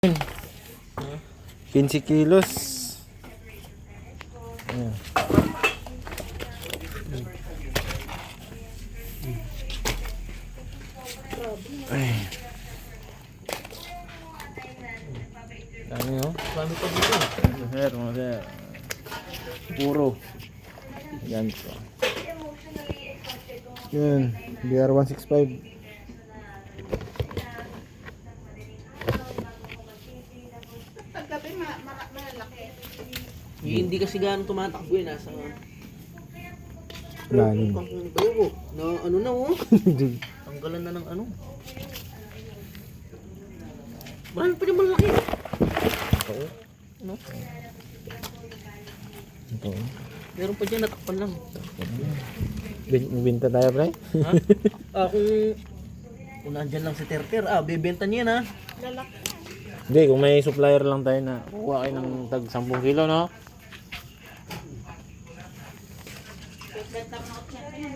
15 kilos. Ayan. Ay. Dami oh. Dami pa dito. Mga sir. Puro. Yan po. Yun. BR165. Paggabi, malaki. Hindi kasi gaano tumatakbo eh. Nasa... Lalim. Bayo na ano na oh. Tanggalan na ng ano. Marami pa rin malaki. Ito. Ano? Ito. Meron pa dyan, natakpan lang. Binta tayo, pre? Ha? Kung nandyan lang si Terter, bebenta niya na. Lalaki. Hindi, kung may supplier lang tayo na kuha kayo ng tag 10 kilo, no? Benta mo ako niya.